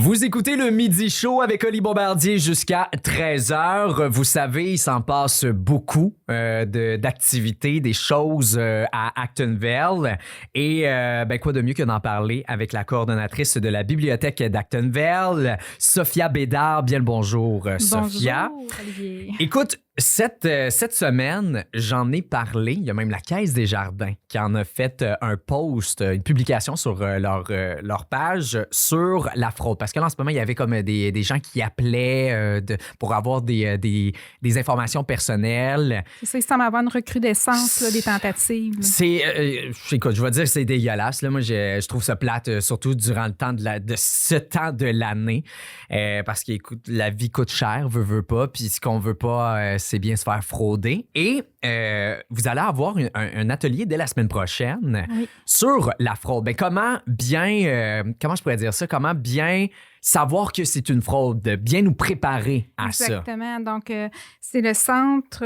Vous écoutez le Midi Show avec Oli Bombardier jusqu'à 13h. Vous savez, il s'en passe beaucoup d'activités, des choses à Actonville. Et quoi de mieux que d'en parler avec la coordonnatrice de la bibliothèque d'Actonville, Sophia Bédard. Bien le bonjour, Sophia. Bonjour, Olivier. Écoute, cette semaine, j'en ai parlé. Il y a même la Caisse des Jardins qui en a fait un post, une publication sur leur page sur la fraude. Parce que là, en ce moment, il y avait comme des gens qui appelaient pour avoir des informations personnelles. C'est ça, il semble avoir une recrudescence là, des tentatives. Écoute, je vais dire que c'est dégueulasse. Là. Moi, je trouve ça plate, surtout durant le temps de ce temps de l'année. Parce que, écoute, la vie coûte cher, veut pas. Puis ce qu'on veut pas, c'est bien se faire frauder. Et vous allez avoir un atelier dès la semaine prochaine sur la fraude. Ben, comment je pourrais dire ça? Comment bien savoir que c'est une fraude, bien nous préparer à ça? Exactement. Donc, c'est le centre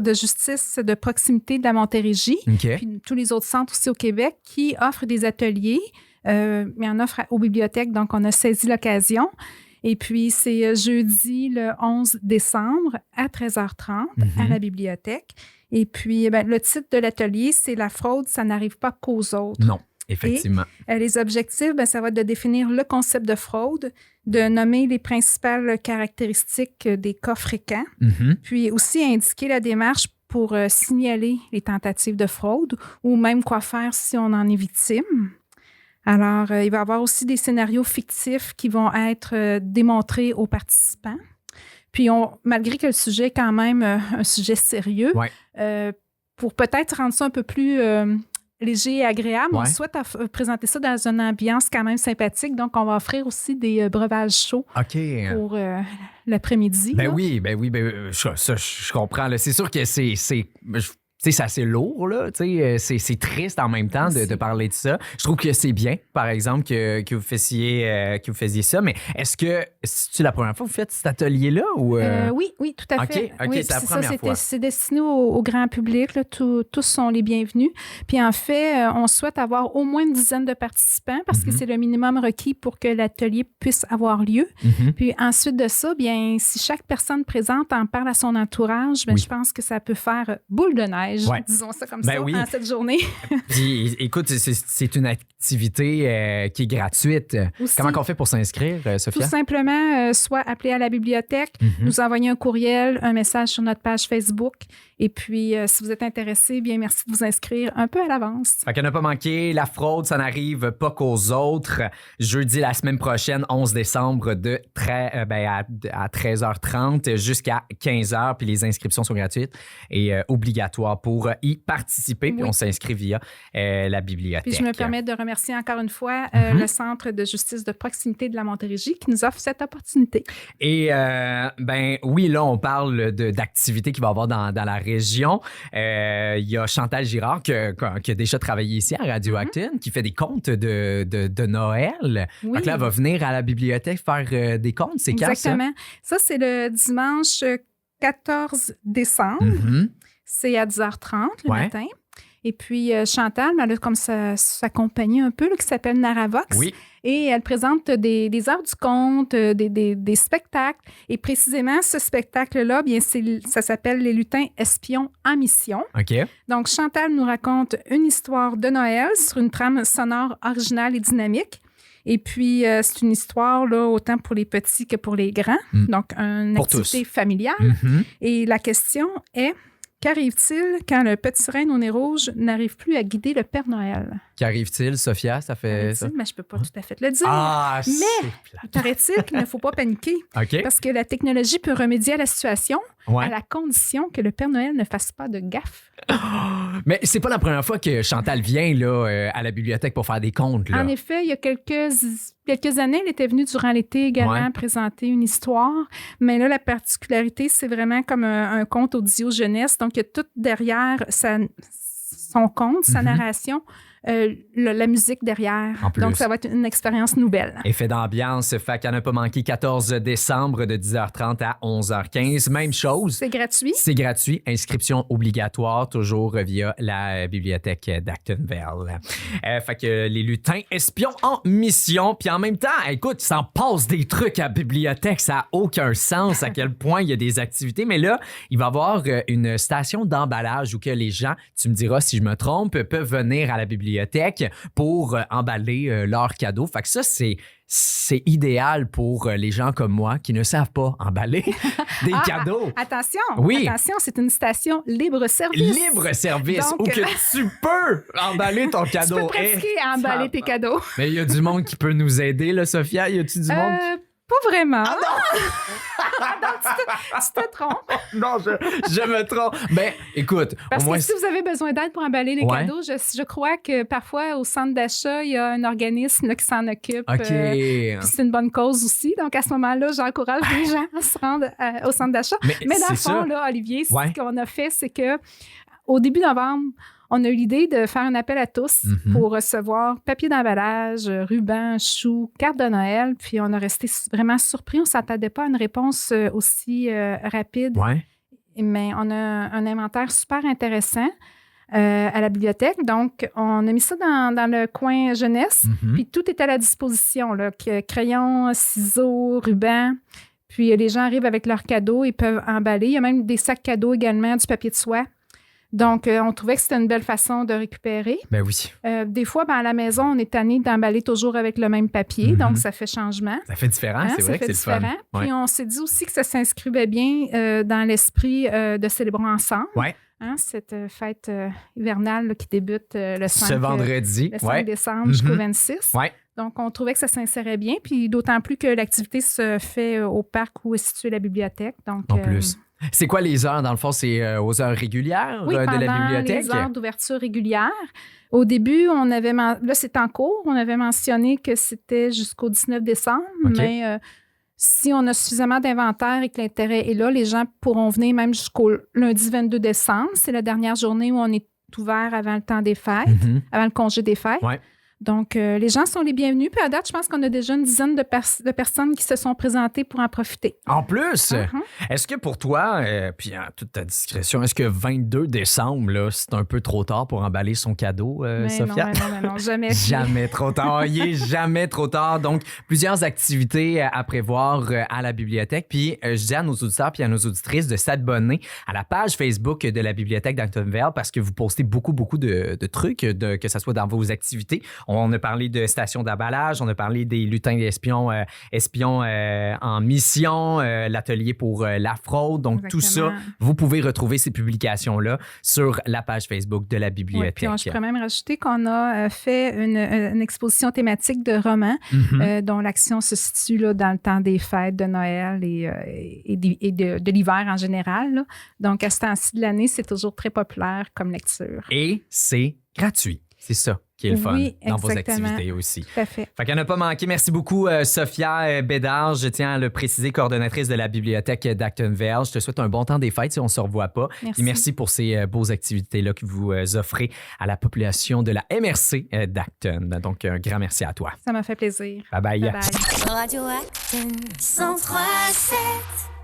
de justice de proximité de la Montérégie, puis tous les autres centres aussi au Québec qui offrent des ateliers. Mais en offre aux bibliothèques, donc on a saisi l'occasion. Et puis, c'est jeudi le 11 décembre à 13h30 à la bibliothèque. Et puis, le titre de l'atelier, c'est « La fraude, ça n'arrive pas qu'aux autres ». Non, effectivement. Et, les objectifs, ça va être de définir le concept de fraude, de nommer les principales caractéristiques des cas fréquents, puis aussi indiquer la démarche pour signaler les tentatives de fraude ou même quoi faire si on en est victime. Alors, il va y avoir aussi des scénarios fictifs qui vont être démontrés aux participants. Puis, malgré que le sujet est quand même un sujet sérieux, pour peut-être rendre ça un peu plus léger et agréable, on souhaite présenter ça dans une ambiance quand même sympathique. Donc, on va offrir aussi des breuvages chauds pour l'après-midi. Je comprends. Là. C'est sûr que c'est assez lourd, là. C'est triste en même temps de parler de ça. Je trouve que c'est bien, par exemple, que vous faisiez ça. Mais est-ce que c'est la première fois que vous faites cet atelier-là? Ou Oui, tout à fait. OK, c'est la première fois. C'est destiné au grand public. Là. Tous sont les bienvenus. Puis en fait, on souhaite avoir au moins une dizaine de participants parce que c'est le minimum requis pour que l'atelier puisse avoir lieu. Puis ensuite de ça, bien, si chaque personne présente en parle à son entourage, je pense que ça peut faire boule de neige. Disons ça comme ça, en cette journée. Puis, écoute, c'est une activité qui est gratuite. Aussi, comment on fait pour s'inscrire, Sophia? Tout simplement, soit appeler à la bibliothèque, nous envoyer un courriel, un message sur notre page Facebook. Et puis, si vous êtes intéressé, bien, merci de vous inscrire un peu à l'avance. Fait qu'à ne pas manquer, la fraude, ça n'arrive pas qu'aux autres. Jeudi, la semaine prochaine, 11 décembre, à 13h30 jusqu'à 15h. Puis les inscriptions sont gratuites et obligatoires pour y participer. Puis on s'inscrit via la bibliothèque. Puis je me permets de remercier encore une fois le Centre de justice de proximité de la Montérégie qui nous offre cette opportunité. Et là, on parle d'activités qu'il va y avoir dans la région. Il y a Chantal Girard qui a déjà travaillé ici à Radio Acton, qui fait des contes de Noël. Donc là, elle va venir à la bibliothèque faire des contes. C'est quand ça? Exactement. Ça, c'est le dimanche 14 décembre. C'est à 10h30 le matin. Et puis, Chantal, elle a comme sa compagnie un peu là, qui s'appelle Naravox. Et elle présente des heures du conte, des spectacles. Et précisément, ce spectacle-là, bien, ça s'appelle Les lutins espions en mission. Donc, Chantal nous raconte une histoire de Noël sur une trame sonore originale et dynamique. Et puis, c'est une histoire là, autant pour les petits que pour les grands. Donc, une activité familiale. Et la question est... Qu'arrive-t-il quand le petit reine au nez rouge n'arrive plus à guider le Père Noël? Qu'arrive-t-il, Sophia? Ça fait ça? Mais je ne peux pas tout à fait le dire. Mais paraît-il qu'il ne faut pas paniquer parce que la technologie peut remédier à la situation à la condition que le Père Noël ne fasse pas de gaffe. Mais c'est pas la première fois que Chantal vient là, à la bibliothèque pour faire des contes. Là. En effet, il y a quelques années, elle était venue durant l'été également présenter une histoire. Mais là, la particularité, c'est vraiment comme un conte audio jeunesse. Donc, il y a tout derrière son conte, sa narration, la musique derrière. Donc, ça va être une expérience nouvelle. Effet d'ambiance, fait qu'à ne pas manquer 14 décembre de 10h30 à 11h15. Même chose. C'est gratuit. C'est gratuit. Inscription obligatoire, toujours via la bibliothèque d'Actonville. Fait que les lutins espions en mission. Puis en même temps, écoute, ça en passe des trucs à la bibliothèque. Ça n'a aucun sens à quel point il y a des activités. Mais là, il va y avoir une station d'emballage où que les gens, tu me diras si je me trompe, peuvent venir à la bibliothèque pour emballer leurs cadeaux. Fait que ça, c'est idéal pour les gens comme moi qui ne savent pas emballer des cadeaux. Attention, oui. Attention, c'est une station libre-service. Libre-service, donc, où que tu peux emballer ton cadeau. Tu peux pratiquer à emballer tes cadeaux. Mais il y a du monde qui peut nous aider, là, Sophia. Y a-tu du monde? Pas vraiment. Ah non! Donc, tu te trompes. Non, je me trompe. Ben, écoute, parce au moins... que si vous avez besoin d'aide pour emballer les cadeaux, je crois que parfois, au centre d'achat, il y a un organisme là, qui s'en occupe. OK. Puis c'est une bonne cause aussi. Donc, à ce moment-là, j'encourage les gens à se rendre au centre d'achat. Mais dans le fond, là, Olivier, ce qu'on a fait, c'est que au début novembre, on a eu l'idée de faire un appel à tous pour recevoir papier d'emballage, ruban, choux, carte de Noël. Puis on a resté vraiment surpris. On ne s'attendait pas à une réponse aussi rapide. Ouais. Mais on a un inventaire super intéressant à la bibliothèque. Donc, on a mis ça dans le coin jeunesse. Puis tout est à la disposition. Là, crayons, ciseaux, ruban. Puis les gens arrivent avec leurs cadeaux et peuvent emballer. Il y a même des sacs cadeaux également, du papier de soie. Donc, on trouvait que c'était une belle façon de récupérer. Ben oui. Des fois, à la maison, on est tanné d'emballer toujours avec le même papier. Donc, ça fait changement. Ça fait différent, c'est vrai que c'est différent. le fun. Puis, on s'est dit aussi que ça s'inscrivait bien dans l'esprit de Célébrons ensemble. Ouais. Cette fête hivernale là, qui débute le 5, ce vendredi. le 5 décembre jusqu'au 26. Ouais. Donc, on trouvait que ça s'insérait bien. Puis, d'autant plus que l'activité se fait au parc où est située la bibliothèque. Donc, en plus. C'est quoi les heures? Dans le fond, c'est aux heures régulières de la bibliothèque? Les heures d'ouverture régulière. Au début, on avait... Là, c'est en cours. On avait mentionné que c'était jusqu'au 19 décembre. Okay. Mais si on a suffisamment d'inventaire et que l'intérêt est là, les gens pourront venir même jusqu'au lundi 22 décembre. C'est la dernière journée où on est ouvert avant le temps des fêtes, avant le congé des fêtes. Ouais. Donc, les gens sont les bienvenus. Puis à date, je pense qu'on a déjà une dizaine de personnes qui se sont présentées pour en profiter. En plus, est-ce que pour toi, puis en toute ta discrétion, est-ce que 22 décembre, là, c'est un peu trop tard pour emballer son cadeau, Sophia? Non, jamais. Jamais trop tard. Il est jamais trop tard. Donc, plusieurs activités à prévoir à la bibliothèque. Puis, je dis à nos auditeurs puis à nos auditrices de s'abonner à la page Facebook de la bibliothèque d'Actonville parce que vous postez beaucoup de trucs, que ce soit dans vos activités. On a parlé de stations d'emballage, on a parlé des lutins espions en mission, l'atelier pour la fraude. Donc, exactement. Tout ça, vous pouvez retrouver ces publications-là sur la page Facebook de la bibliothèque. Ouais, puis je pourrais même rajouter qu'on a fait une exposition thématique de romans dont l'action se situe là, dans le temps des fêtes de Noël et de l'hiver en général. Là. Donc, à ce temps-ci de l'année, c'est toujours très populaire comme lecture. Et c'est gratuit. C'est ça qui est le fun dans vos activités aussi. Tout à fait. Fait qu'à ne pas manquer. Merci beaucoup, Sophia Bédard. Je tiens à le préciser, coordonnatrice de la bibliothèque d'Actonville. Je te souhaite un bon temps des fêtes si on ne se revoit pas. Merci. Et merci pour ces beaux activités-là que vous offrez à la population de la MRC d'Acton. Donc, un grand merci à toi. Ça m'a fait plaisir. Bye bye. Bye bye. Radio Acton 103.7